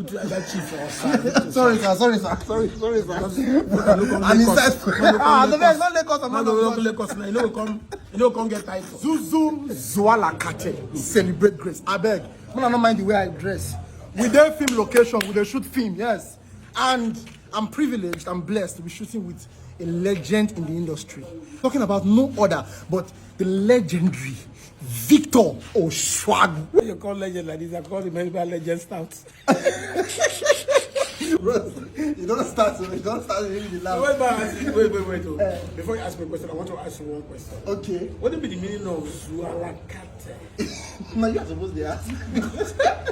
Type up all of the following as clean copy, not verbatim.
put that chief for us. Sorry, sir. Sorry, sir. I'm inside. The best, not Lagos. I'm not Lagos. You know, come get title. Zuzu Zwalakate. Celebrate grace. I beg. I don't mind the way I dress. We dey film location. We dey shoot film. Yes. And I'm privileged. I'm blessed to be shooting with a legend in the industry. Talking about no other but the legendary Victor Osuagwu. When you call legend like this, I call him legend stout. Bro, you don't start really the laugh. Wait. Before you ask me a question, I want to ask you one question. Okay. What would be the meaning of Zwalakate? No, you are supposed to ask.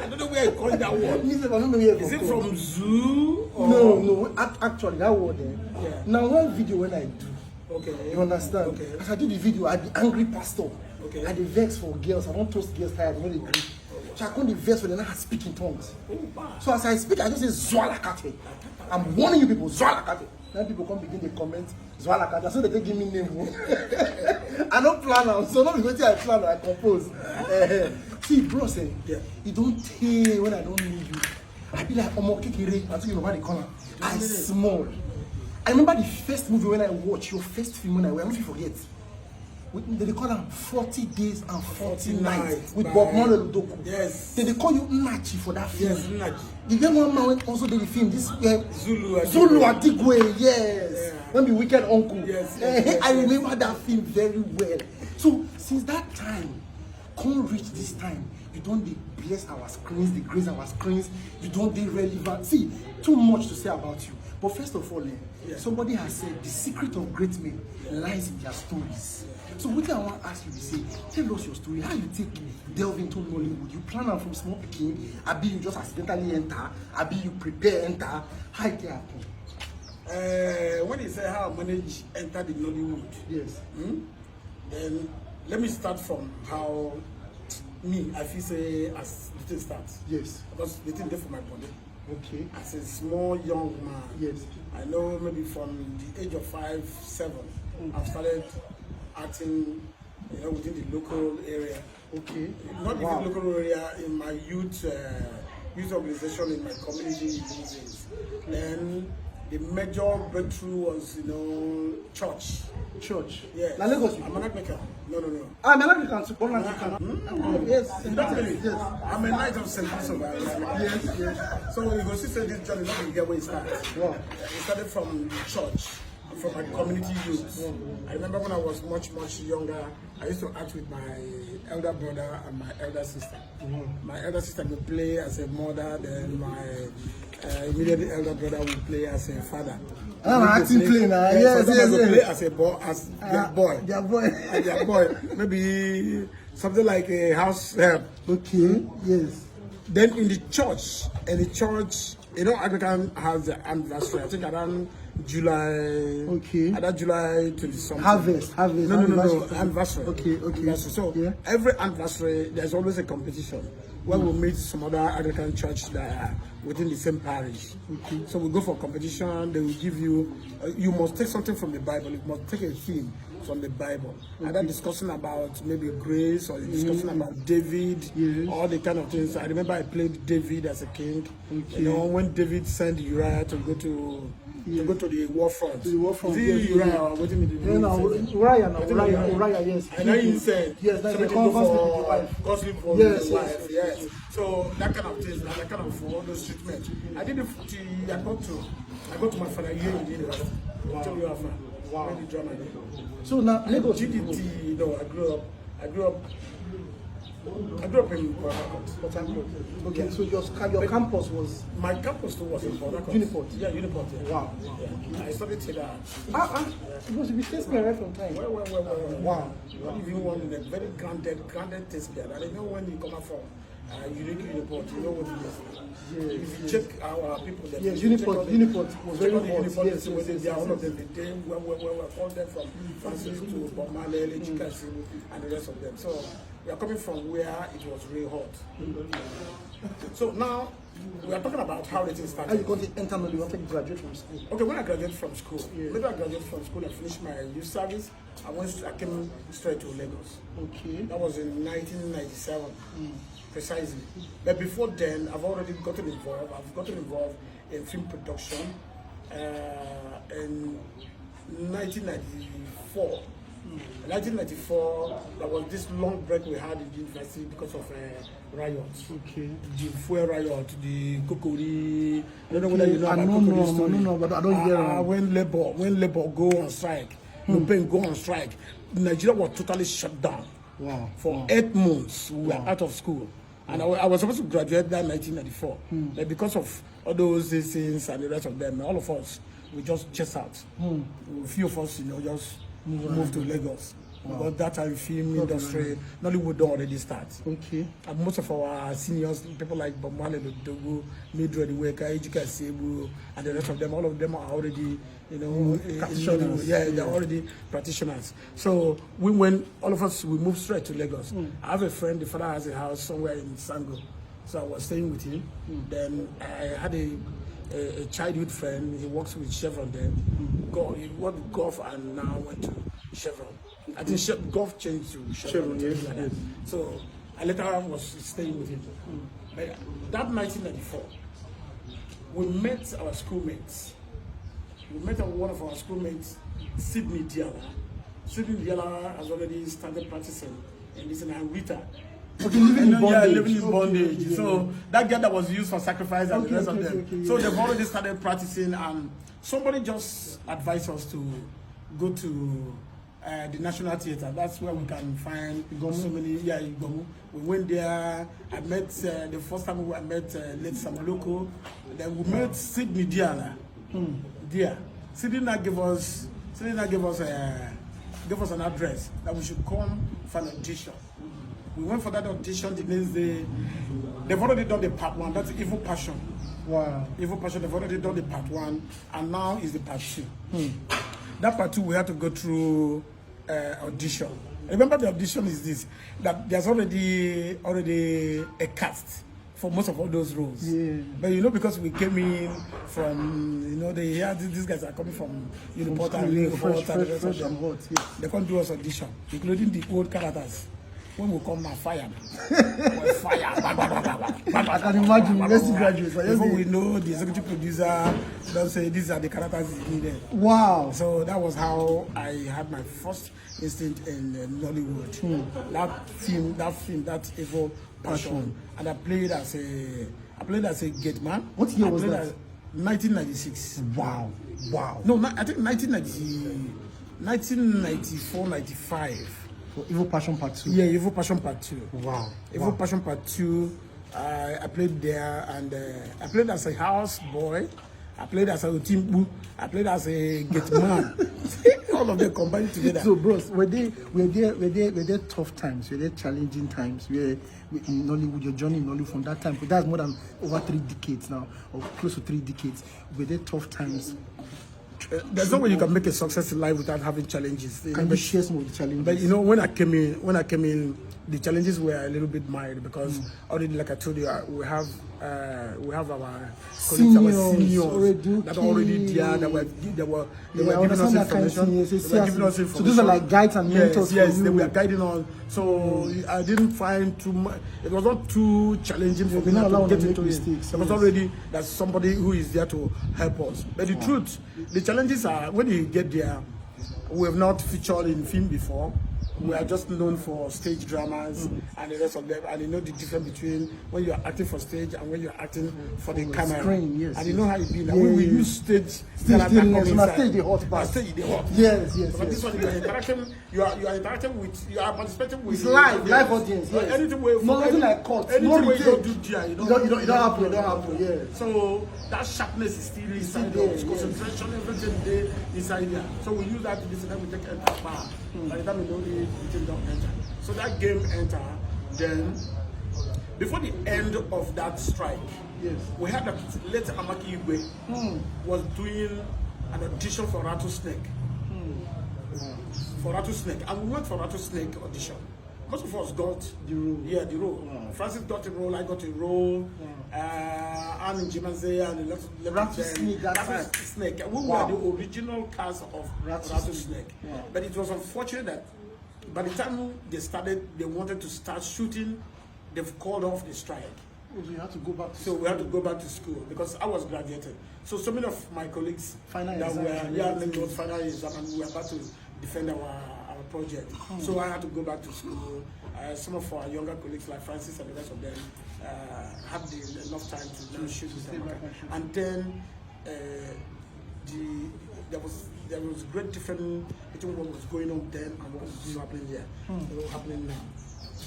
I don't know where you call that word. I don't know where Is it from zoo? Or? No. Actually, that word there. Yeah. Now, one video when I do. Okay. You understand? Okay. As I do the video, I be angry pastor. Okay. I dey vex for girls. I don't toast girls tired. I don't agree. So I can't dey vex when they not speak in tongues. So as I speak, I just say Zwalakate. I'm warning you people, Zwalakate. Then people come begin to comment Zwalakate. So they give me name. I don't plan now. So not because I plan, I compose. See, bro, say, you don't tell when I don't need you. I be like, Omo Kekere, until you know the corner. I small. I remember the first movie when I watched, your first film when I went, I don't forget. They call them 40 days and 40 nights with Bob Marley Doku. Yes. They call you Nachi for that film. Yes, Nachi. The young one man also did the film. This Zulu Adigwe, yes. Yeah. When the Wicked Uncle. Yes. I remember that film very well. So since that time, can't reach this time. You don't bless our screens, they grace our screens. You don't be relevant. See, too much to say about you. But first of all, somebody has said the secret of great men lies in their stories. So what I want to ask you to say, tell us your story. How you delve into Nollywood? You plan out from small beginning, Abi you just accidentally enter, Abi you prepare enter. How it happen? When you say how I manage enter the Nollywood, yes. Then let me start from how I feel say as the thing starts. Yes. Because the thing there for my body. Okay. As a small young man. Yes. I know maybe from the age of 5, 7, I've started acting, within the local area. Okay. Not within the local area, in my youth organization in my community. Then the major breakthrough was, church. Church. Yeah. La Lagos. I'm an Anglican. No. I'm an Anglican. Yes. Yes. I'm a knight of St. Christopher. Yes. So you go see this journey, not get where it starts. Wow. It started from church. From my community youth. I remember when I was much younger, I used to act with my elder brother and my elder sister. My elder sister would play as a mother, then my immediate elder brother would play as a father. Acting play now. Yes. Play as a boy, as their boy. Their boy. Maybe something like a house help. Okay. Yes. Then in the church, Anglican has the anniversary. I think around July. Okay. At July 20-something. Harvest. No. Anniversary. Okay. Anniversary. So every anniversary, there's always a competition where we meet some other Anglican church that are within the same parish. Okay. So we go for competition. They will give you. You must take something from the Bible. You must take a theme from the Bible. Either discussing about maybe grace or discussing about David, all the kind of things. I remember I played David as a king. Okay. When David sent Uriah to go to the war front. The war front. Uriah or what do you mean? Uriah, yes. And then he said, yes, that's the costly for his wife. Yes. So that kind of things, that kind of all those treatment. I did I got to my final year in the university. Wow. So now Lagos. GDT, I grew up in Port Harcourt. Okay, so your campus was? My campus too was in Port Harcourt. Uniport? Yeah, Uniport. Yeah. Wow. Yeah. I studied theater. Because you be thespian right from time. Well. Wow. Not even one in a very grounded thespian. I don't know when you come out from unique Uniport, you know what it is. If you check our people, yes, Uniport was very hot. Yes, they are all of them. They were called them from Francis to Bob Marley, Chikasi, and the rest of them. So we are coming from where it was really hot. So now we are talking about how it started. How you going to enter Nollywood? You want to graduate from school? Okay, when I graduated from school, later I graduated from school, I finished my youth service. I came straight to Lagos. Okay. That was in 1997. Precisely. But before then, I've already gotten involved. I've gotten involved in film production in 1994. 1994, there was this long break we had in the university because of riots. Okay. The fuel riot, the Kokori. I don't know whether you know about no, Kokori story. no, but I don't hear it. When labor go on strike, Nupen go on strike, Nigeria was totally shut down. Wow. For 8 months, we were out of school. And I was supposed to graduate that 1994. But because of all those things and the rest of them, all of us, we just chase out. A few of us, just moved to Lagos. Because that time film industry, Nollywood already starts. Okay. And most of our seniors, people like Bamale Dogo, Midred Weka, Ejika Sebu, and the rest of them, all of them are already, practitioners. They're already practitioners. So when all of us, we moved straight to Lagos. I have a friend, the father has a house somewhere in Sango. So I was staying with him. Then I had a childhood friend, he works with Chevron then. He worked with Golf and now went to Chevron. I think Golf changed to Chevron. Yes. So I later was staying with him. But that 1994, we met our schoolmates. We met one of our schoolmates, Sydney Diala. Sydney Diala has already started practicing in this, and Rita. Okay, living in bondage. Living in bondage. Okay. So that girl that was used for sacrifice and the rest of them. So they've already started practicing, and somebody just advised us to go to the National Theatre. That's where we can find so many. Yeah, Igomu. We went there. I met the first time I met late Samaloko. Then we met Sydney Diala. There, Sydney now gave us an address that we should come for an audition. We went for that audition the next day. They've already done the part 1. That's Evil Passion. Wow. Evil Passion, they've already done the part 1, and now is the part 2. That part 2, we had to go through audition. Remember, the audition is this, that there's already a cast for most of all those roles. Yeah. But because we came in from, these guys are coming from Uniport and Uniport and the rest of them. Hot, yes. They can't do us audition, including the old characters. When we come now, fire. We're fire. I can imagine university graduates. Before we know, the executive producer don't say these are the characters needed. Wow. So that was how I had my first instinct in Nollywood. That Evil Passion. And I played as a gate man. What year was that? 1996. Wow. No, I think 1994, 95. For Evil Passion Part 2. Yeah, Evil Passion Part 2. Wow. Evil Passion Part 2. I played there, and I played as a house boy. I played as a Otimbu. I played as a gate man. All of them combined together. So, bros, were there tough times? Were there challenging times? In Nollywood, your journey in Nollywood from that time? Because that's more than over 3 decades now, or close to 3 decades. Were there tough times? There's no way you can make a success in life without having challenges. Can you share some of the challenges? But when I came in, the challenges were a little bit mild because already, like I told you, we have our seniors that are already there. They were giving us information. So those are like guides and mentors. Yes, they were guiding us. So I didn't find too much. It was not too challenging for me to get into it. There was already there's somebody who is there to help us. But the truth, the challenges are when you get there. We have not featured in film before. We are just known for stage dramas and the rest of them, and the difference between when you are acting for stage and when you are acting for the camera. Screen, yes, and you know how it be. Like when we use stage stage the hot part. Stage the hot. Yes. But this one you are interacting with, you are participating with. It's live audience. Yes. Anything where nothing like cut. Anything where you don't do there, you don't happen. Yeah. So that sharpness is still inside there. Concentration, everything there inside there. So we use that to this, and then we take enter power. By the time we know it don't enter. So that game enter. Then before the end of that strike, yes, we had that late Amaki Igwe was doing an audition for Rattlesnake. For Rattlesnake, and we went for Rattlesnake audition. Most of us got the role. Yeah, the role. Francis got a role. I got a role. And Jimaze and the Rattlesnake. We were the original cast of Rattlesnake. But it was unfortunate that by the time they wanted to start shooting they've called off the strike. So you have to go back to So we had to go back to school because I was graduated. So many of my colleagues Final that exam, were final exam, and we were about to defend our project. So I had to go back to school. Some of our younger colleagues like Francis and the rest of them had enough time to now shoot with them. And then there was great difference between what was going on then and what is happening here. What happening now.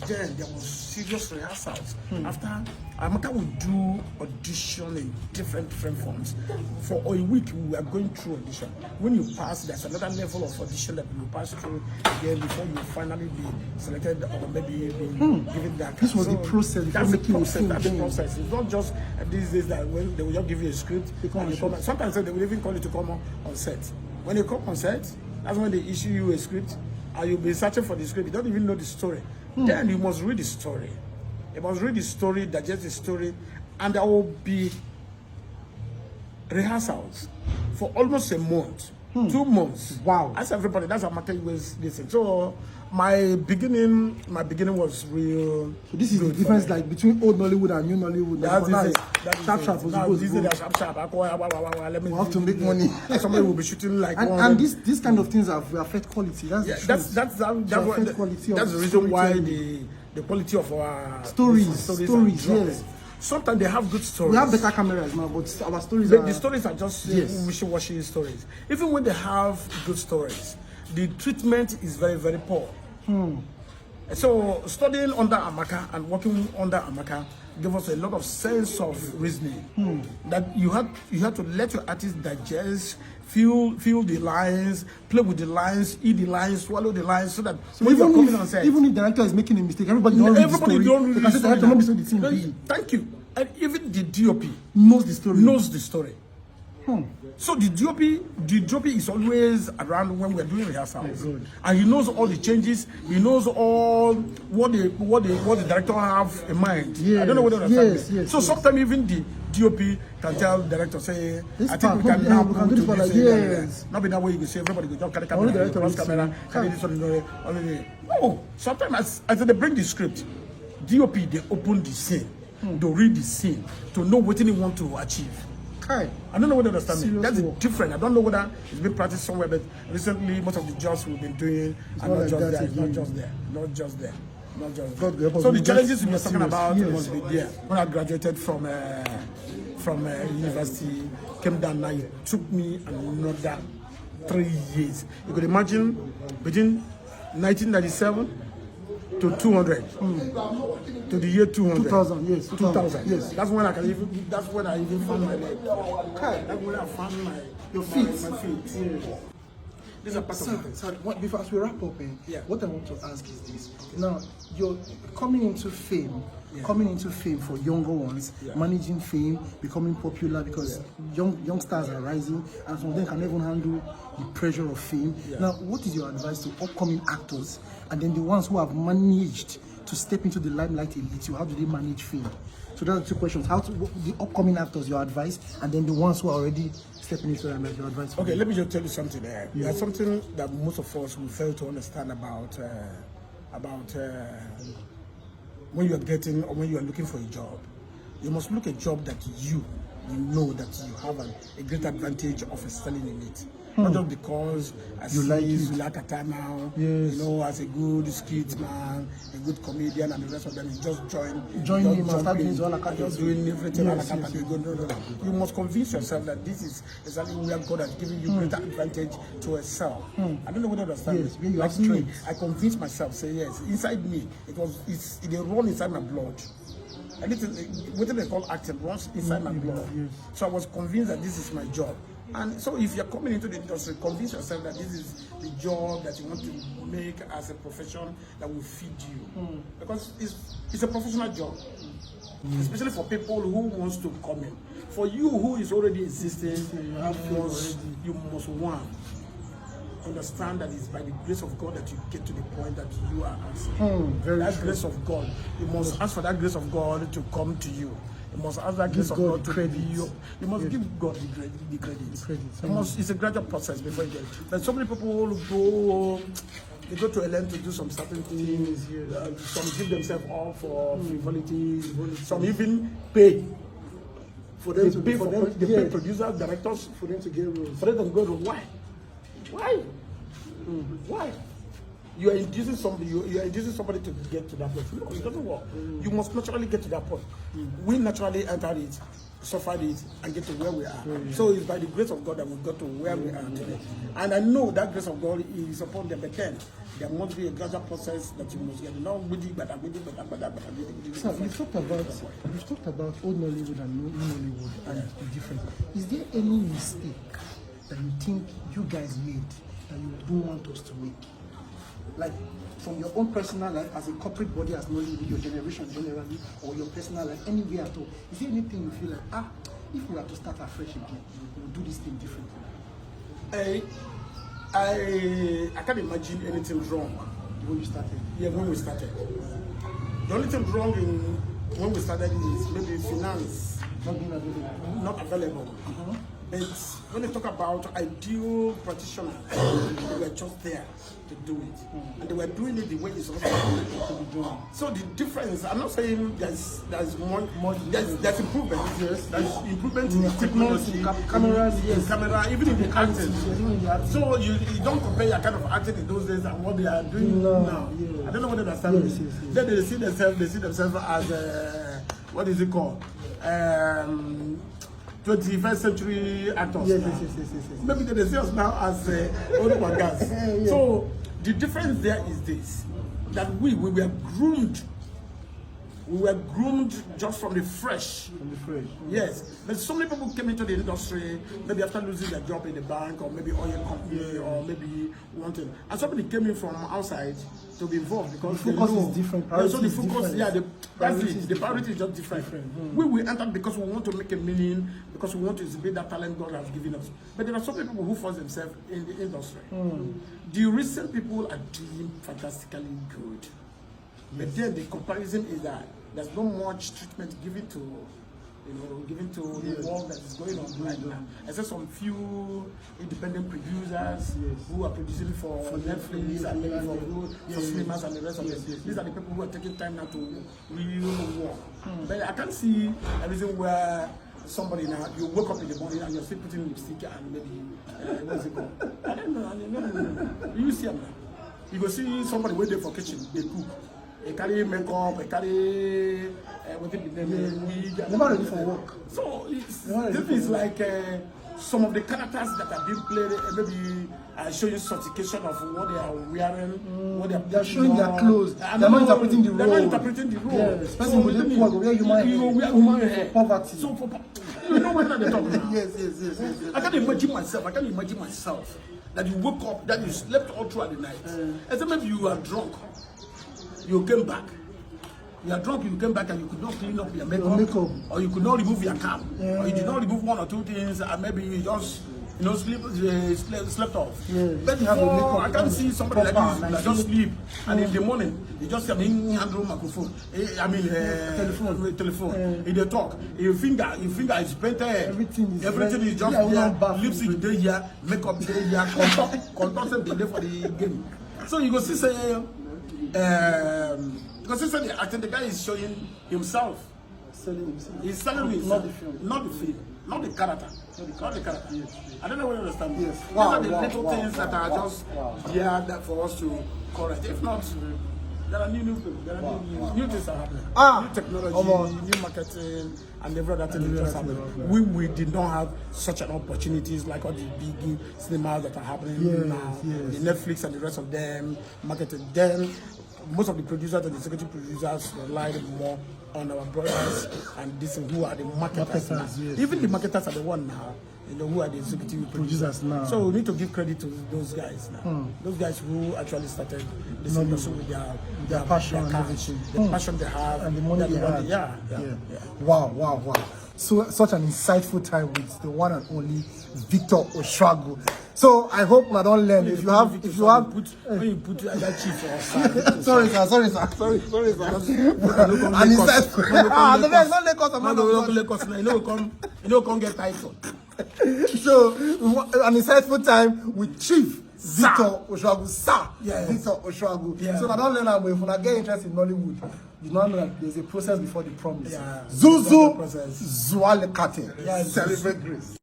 Then there was serious rehearsals. After Amaka would do audition in different forms. For a week we were going through audition. When you pass, there's another level of audition that you pass through again before you finally be selected or maybe be given that. This was the process. That's the process. That's the process. It's not just these days that when they will just give you a script. Sometimes they will even call you to come on set. When you come on set, that's when they issue you a script and you'll be searching for the script. You don't even know the story. Then you must read the story. You must read the story, digest the story, and there will be rehearsals for almost a month, 2 months. Wow. As everybody, that's how Maka was listening. So my beginning was real. So this is the difference like between old Nollywood and new Nollywood. That's Sharp. Let me we have to make money. Somebody will be shooting like and this kind of things have affect quality. That's the reason why the quality of our stories yes. Sometimes they have good stories. We have better cameras now, but our stories the stories are just wishy-washy stories. Even when they have good stories, the treatment is very, very poor. So studying under Amaka and working under Amaka gave us a lot of sense of reasoning. That you had to let your artist digest, feel the lines, play with the lines, eat the lines, swallow the lines, so that when you're coming on set, even if the director is making a mistake, everybody don't read the story. Thank you. And even the DOP knows the story. So the DOP is always around when we're doing rehearsals, and he knows all the changes. He knows all what the director have in mind. I don't know what understand. So sometimes even the DOP can tell the director, say, I think we can now do this. Not be that way you can say everybody go jump carry camera, carry this one. No, sometimes as they bring the script, DOP they open the scene, they read the scene to know what they want to achieve. I don't know whether you understand me. That's different. I don't know whether it's been practiced somewhere, but recently most of the jobs we've been doing are not just there. Not just there. So the challenges we were talking about must be there. When I graduated from university, came down now, it took me another 3 years. You could imagine between 1997 to 200 to the year 200. 2000, yes. 2000, yes. That's when I even found my leg. That's when I found my feet. Yes. These are part of it. Sorry, before as we wrap up, what I want to ask is this. Now, you're coming into fame for younger ones, managing fame, becoming popular because young stars are rising, and some of them can even handle the pressure of fame. Now, what is your advice to upcoming actors and then the ones who have managed to step into the limelight a little? How do they manage fame? So those are 2 questions. The upcoming actors, your advice, and then the ones who are already stepping into the limelight, your advice. Okay, let me just tell you something there. There's something that most of us will fail to understand about when you are getting or when you are looking for a job. You must look a job that you know that you have a great advantage of excelling in it. Not just because you like a time now, as a good skit man, a good comedian, and the rest of them is just join him and start doing everything. No. You must convince yourself that this is exactly where God has given you greater advantage to excel. I don't know whether you understand. Like me, I convinced myself, say yes. Inside me, it's run inside my blood. Anything, what they call acting runs inside my blood. So I was convinced that this is my job. And so if you're coming into the industry, convince yourself that this is the job that you want to make as a profession that will feed you. Because it's a professional job. Especially for people who wants to come in. For you who is already existing, you must understand that it's by the grace of God that you get to the point that you are asking. That grace of God. You must ask for that grace of God to come to you. You must ask that grace of God to be you. You must give God the credit. It's a gradual process before you get it. But so many people will go They go to a length to do some certain things. Some give themselves up for frivolities. Some even pay. For them to They for pay them, pay producers, directors, for them to get roles. for them to go to why? Why? Why? You are inducing somebody. You are inducing somebody to get to that place. No, it doesn't work. You must naturally get to that point. We naturally entered it, suffered it, and get to where we are. So it's by the grace of God that we got to where we are today. And I know that grace of God is upon them. But then there must be a gradual process that you must get. No, So you've talked about old Nollywood and new Nollywood and the difference. Is there any mistake that you think you guys made that you don't want us to make? Like from your own personal life, as a corporate body, as Nollywood, your generation generally, or your personal life, anywhere at all. Is there anything you feel like, if we were to start afresh again, we would do this thing differently? I can't imagine anything wrong When you started? Yeah, when we started. The only thing wrong when we started is maybe finance Not being available. not available. But when they talk about ideal practitioners, they were just there to do it. And they were doing it the way it's supposed to be done. So the difference, I'm not saying there's more there's improvement. Yes. There's improvement in technology, cameras, in camera, even in the acting. Even the acting. So you don't compare your kind of acting in those days and what they are doing now. Yeah. I don't know what they understand. Yes. Then they see themselves as what is it called? 21st century actors. Yes. Maybe they see us now as old guys. Yeah. So the difference there is this: that we were groomed. We were groomed just from the fresh. From the fresh. Yes, but so many people came into the industry maybe after losing their job in the bank or maybe oil company or maybe wanting, and somebody came in from outside to be involved because The focus is different. So the focus, the Priority priority is just different. We entered because we want to make a meaning, because we want to exhibit that talent God has given us. But there are so many people who force themselves in the industry. The recent people are doing fantastically good. But then the comparison is that there's not much treatment given to, the work that is going on right now. Except some few independent producers who are producing for Netflix and maybe for cinemas and the rest of it. These are the people who are taking time now to really work. But I can't see a reason where somebody now, you wake up in the morning and you're still putting lipstick and maybe, what's it called? I don't know. You see them now. You go see somebody waiting for kitchen, they cook. They carry makeup, they carry wig. Never ready for work. So this is like some of the characters that are being played, maybe showing sophistication of what they are wearing, what They are showing their clothes. They're not interpreting the role. They're not interpreting the role. Yes, person with the poor go wear human hair. Poverty. So you know what they're talking about? Yes. I can't imagine myself that you woke up, that you slept all throughout the night. And then maybe you are drunk. You came back. You are drunk, you came back and you could not clean up your makeup. Or you could not remove your cap. Or you did not remove one or two things and maybe you just slept off. But before, I can't see somebody like this that just sleep and in the morning you just have hand room microphone. Telephone. In the talk, your finger is painted. Everything is just there. Lipstick day here, makeup day here, contour day for the game. So you go see say. Because I think the guy is showing himself. He's selling himself. Not the film. Not the character. I don't know what you understand. Yes. These are the little things that are just there for us to correct. If not, there are new things. There are new things are happening. New technology, new marketing, and every other thing just happening. We did not have such an opportunities like all the big cinemas that are happening now. The Netflix and the rest of them, marketing. Then most of the producers and the executive producers relied more on our brothers and this who are the marketers now. Even the marketers are the one now, who are the executive producers now. So we need to give credit to those guys now. Those guys who actually started this industry with their passion, the passion they have, and the money they have. Yeah. Wow. So such an insightful time with the one and only Victor Osuagwu. So I hope I don't learn. If you have, when you put that chief or sorry, sir. an insightful. The best not Lagos. You know, come get title. So an insightful time with Chief Victor Osuagwu, sir. Yes. Victor Osuagwu. Yeah. So I don't learn when I get interested in Nollywood. You know that there's a process before the promise. Yeah. Zuzu Process. Zwalekate. Yes. Celebrate grace.